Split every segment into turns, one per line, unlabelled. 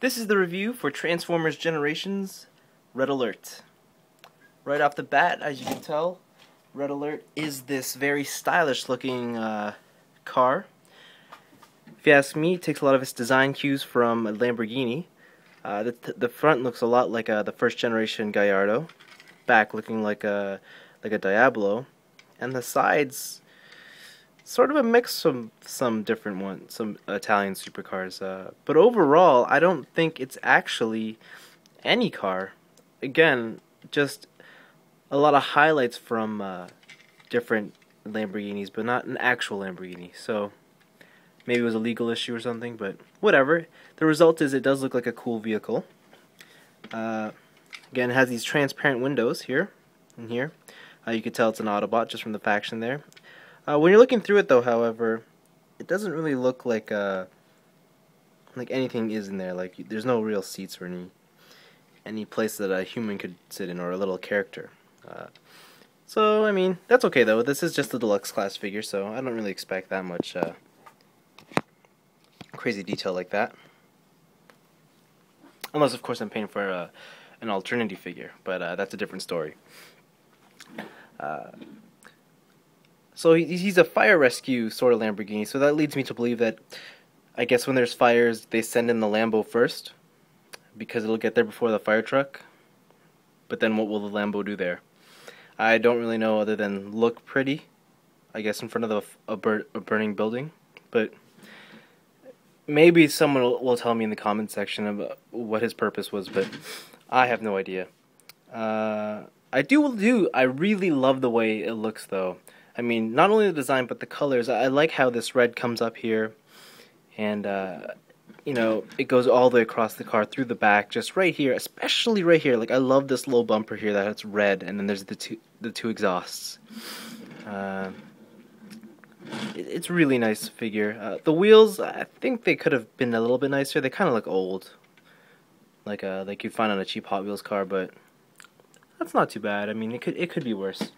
This is the review for Transformers Generations Red Alert. Right off the bat, as you can tell, Red Alert is this very stylish looking car. If you ask me, it takes a lot of its design cues from a Lamborghini. The front looks a lot like the first generation Gallardo, back looking like a Diablo, and the sides sort of a mix from some different ones, some Italian supercars. But overall, I don't think it's actually any car. Again, just a lot of highlights from different Lamborghinis, but not an actual Lamborghini. So maybe it was a legal issue or something, but whatever. The result is it does look like a cool vehicle. Again, it has these transparent windows here and here. You can tell it's an Autobot just from the faction there. When you're looking through it, though, however, it doesn't really look like anything is in there. Like, there's no real seats or any place that a human could sit in, or a little character. So, I mean, that's okay, though. This is just a deluxe class figure, so I don't really expect that much crazy detail like that. Unless, of course, I'm paying for an alternative figure, but that's a different story. So he's a fire rescue sort of Lamborghini, so that leads me to believe that, I guess when there's fires, they send in the Lambo first, because it'll get there before the fire truck. But then what will the Lambo do there? I don't really know, other than look pretty, I guess, in front of a burning building. But maybe someone will tell me in the comment section about what his purpose was, but I have no idea. I really love the way it looks, though. I mean, not only the design, but the colors. I like how this red comes up here, and, you know, it goes all the way across the car, through the back, just right here, especially right here. Like, I love this little bumper here that it's red, and then there's the two exhausts. It's a really nice figure. The wheels, I think they could have been a little bit nicer. They kind of look old, like you find on a cheap Hot Wheels car, but that's not too bad. I mean, it could be worse.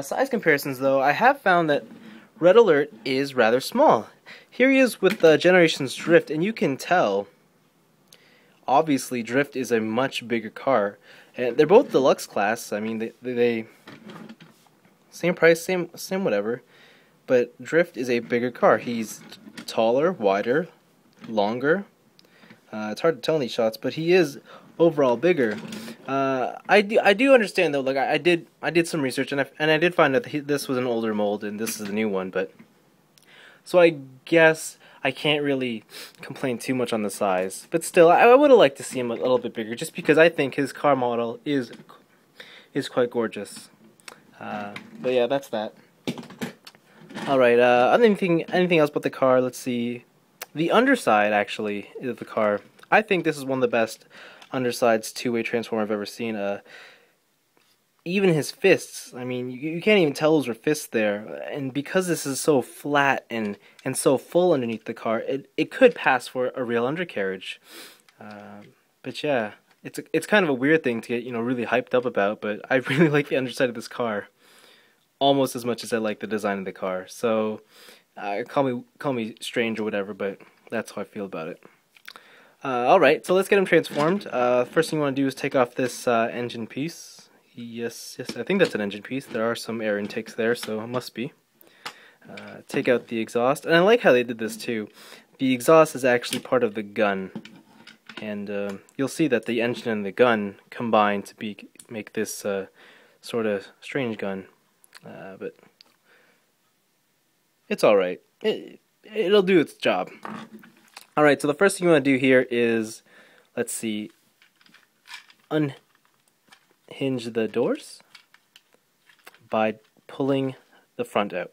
Size comparisons, though, I have found that Red Alert is rather small. Here he is with Generations Drift, and you can tell, obviously, Drift is a much bigger car. And they're both deluxe class. I mean, they same price, same whatever. But Drift is a bigger car. He's taller, wider, longer. It's hard to tell in these shots, but he is overall bigger. I do understand, though. Like, I did some research, and I did find out that this was an older mold and this is a new one. But so I guess I can't really complain too much on the size. But still, I would have liked to see him a little bit bigger, just because I think his car model is quite gorgeous. But yeah, that's that. All right. Anything else about the car? Let's see. The underside, actually, of the car. I think this is one of the best Underside's two-way transformer I've ever seen. Even his fists, I mean, you can't even tell those were fists there. And because this is so flat and so full underneath the car, it could pass for a real undercarriage. But yeah, it's kind of a weird thing to get, you know, really hyped up about. But I really like the underside of this car almost as much as I like the design of the car. So call me strange or whatever, but that's how I feel about it. Alright, so let's get him transformed. First thing you want to do is take off this engine piece. Yes, I think that's an engine piece. There are some air intakes there, so it must be. Take out the exhaust. And I like how they did this too. The exhaust is actually part of the gun. And you'll see that the engine and the gun combine to make this sort of strange gun. But it's alright. It'll do its job. Alright, so the first thing you want to do here is, let's see, unhinge the doors by pulling the front out.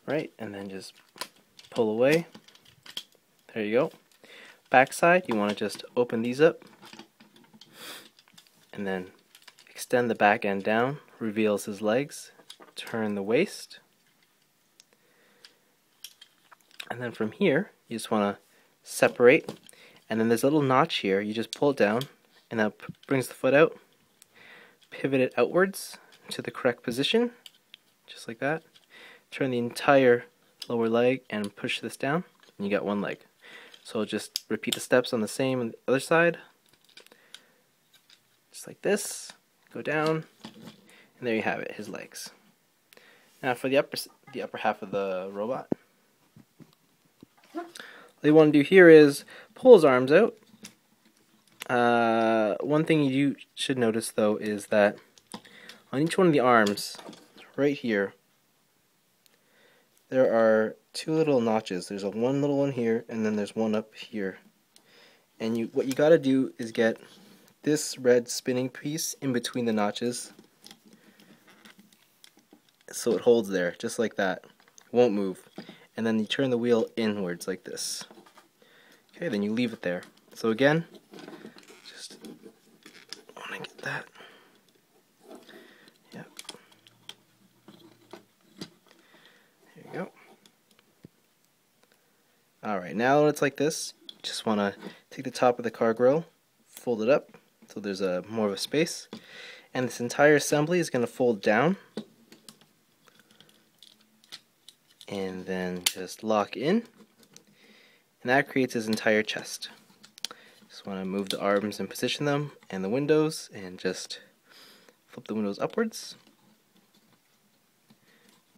Right, and then just pull away. There you go. Backside, you want to just open these up, and then extend the back end down, reveals his legs, turn the waist. And then from here, you just want to separate, and then there's a little notch here. You just pull it down, and that brings the foot out. Pivot it outwards to the correct position, just like that. Turn the entire lower leg and push this down, and you got one leg. So just repeat the steps on the same on the other side. Just like this. Go down. And there you have it, his legs. Now for the upper half of the robot. What you want to do here is pull his arms out. One thing you should notice though is that on each one of the arms, right here, there are two little notches. There's one little one here, and then there's one up here. And what you got to do is get this red spinning piece in between the notches, so it holds there, just like that. It won't move. And then you turn the wheel inwards like this. Okay, then you leave it there. So again, just want to get that. Yep. There you go. Alright, now when it's like this, you just want to take the top of the car grill, fold it up so there's more of a space, and this entire assembly is going to fold down and then just lock in, and that creates his entire chest. Just want to move the arms and position them, and the windows, and just flip the windows upwards,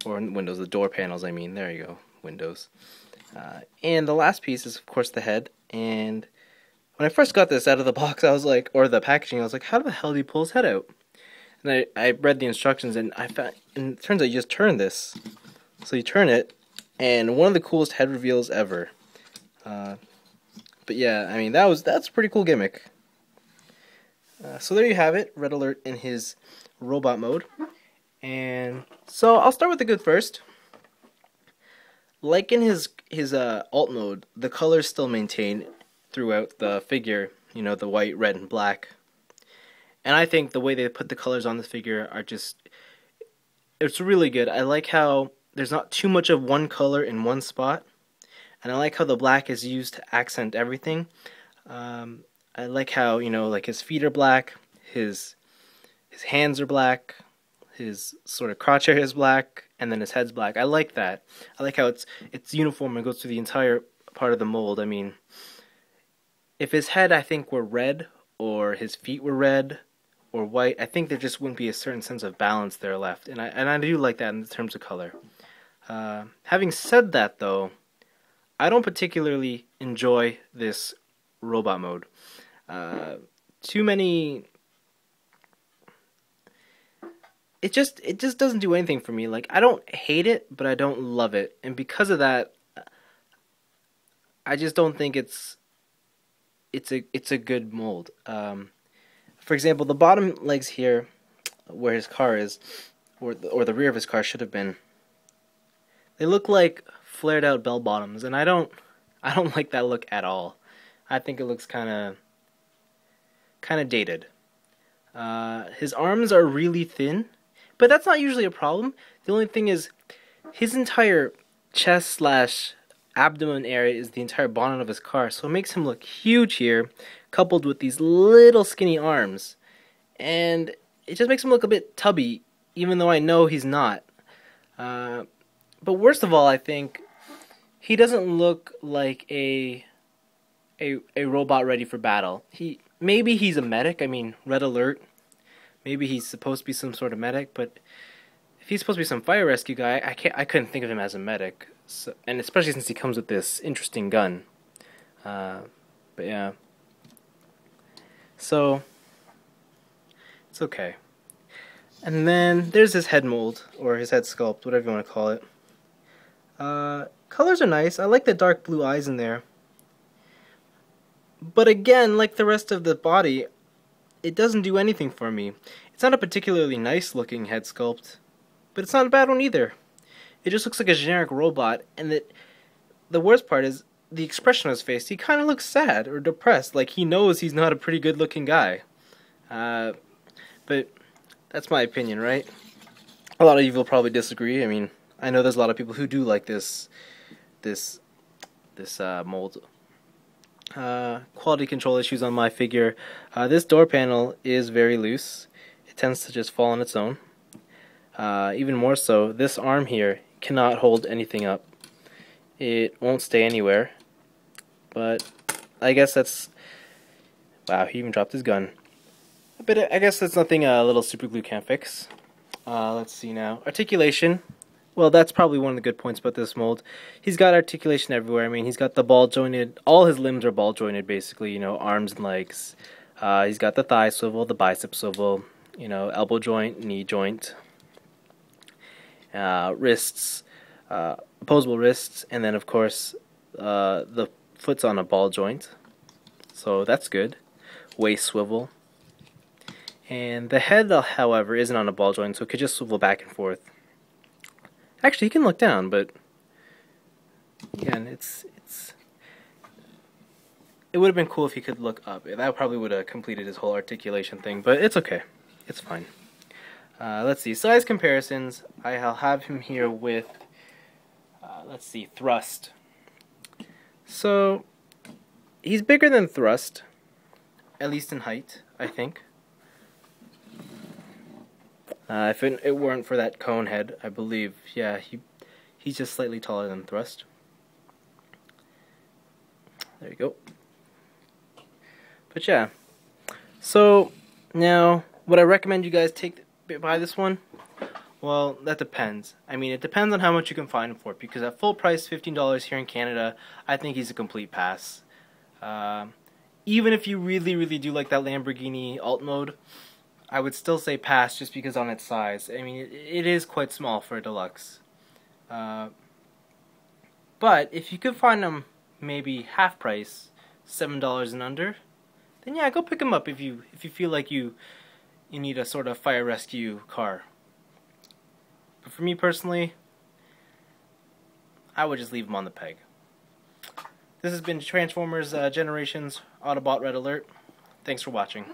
or windows, the door panels I mean, there you go, windows. And the last piece is of course the head, and when I first got this out of the box I was like, or the packaging, I was like, how the hell do you pull his head out? And I read the instructions, and it turns out you just turn this. So you turn it, and one of the coolest head reveals ever. But yeah, I mean, that's a pretty cool gimmick. So there you have it, Red Alert in his robot mode. And so I'll start with the good first. Like in his alt mode, the colors still maintain throughout the figure, you know, the white, red, and black. And I think the way they put the colors on this figure are it's really good. I like how there's not too much of one color in one spot, and I like how the black is used to accent everything. I like how, you know, like his feet are black, his hands are black, his sort of crotch area is black, and then his head's black. I like that. I like how it's uniform and goes through the entire part of the mold. I mean, if his head, I think, were red, or his feet were red or white, I think there just wouldn't be a certain sense of balance there left, and I do like that in terms of color. Having said that, though, I don't particularly enjoy this robot mode. Too many. It just doesn't do anything for me. Like, I don't hate it, but I don't love it, and because of that, I just don't think it's a good mold. For example, the bottom legs here, where his car is, or the rear of his car should have been, they look like flared out bell bottoms, and I don't like that look at all. I think it looks kind of dated. His arms are really thin, but that's not usually a problem. The only thing is his entire chest / abdomen area is the entire bonnet of his car, so it makes him look huge here, coupled with these little skinny arms, and it just makes him look a bit tubby, even though I know he's not. But worst of all, I think he doesn't look like a robot ready for battle. Maybe he's a medic. I mean, Red Alert. Maybe he's supposed to be some sort of medic, but if he's supposed to be some fire rescue guy, I couldn't think of him as a medic. So, and especially since he comes with this interesting gun. But yeah. So it's okay. And then there's his head mold, or his head sculpt, whatever you want to call it. Colors are nice. I like the dark blue eyes in there. But again, like the rest of the body, it doesn't do anything for me. It's not a particularly nice looking head sculpt, but it's not a bad one either. It just looks like a generic robot, and the worst part is the expression on his face. He kind of looks sad or depressed, like he knows he's not a pretty good looking guy. But that's my opinion, right? A lot of you will probably disagree. I mean, I know there's a lot of people who do like this mold. Quality control issues on my figure. This door panel is very loose. It tends to just fall on its own. Even more so, this arm here cannot hold anything up. It won't stay anywhere. But I guess that's... Wow, he even dropped his gun. But I guess that's nothing a little super glue can't fix. Let's see now. Articulation. Well, that's probably one of the good points about this mold. He's got articulation everywhere. I mean, he's got the ball jointed. All his limbs are ball jointed, basically. You know, arms and legs. He's got the thigh swivel, the bicep swivel. You know, elbow joint, knee joint. Wrists, opposable wrists, and then of course the foot's on a ball joint. So that's good. Waist swivel. And the head, however, isn't on a ball joint, so it could just swivel back and forth. Actually, he can look down, but again, it would have been cool if he could look up. That probably would have completed his whole articulation thing, but it's okay. It's fine. Let's see, size comparisons. I'll have him here with, let's see, Thrust. So, he's bigger than Thrust, at least in height, I think. If it weren't for that cone head, I believe, yeah, he's just slightly taller than Thrust. There you go. But yeah, so now, would I recommend you guys buy this one? Well, that depends. I mean, it depends on how much you can find him for, because at full price, $15 here in Canada, I think he's a complete pass. Even if you really, really do like that Lamborghini alt mode, I would still say pass just because on its size. I mean, it is quite small for a deluxe. But if you could find them maybe half price, $7 and under, then yeah, go pick them up if you feel like you need a sort of fire rescue car. But for me personally, I would just leave them on the peg. This has been Transformers Generations Autobot Red Alert. Thanks for watching.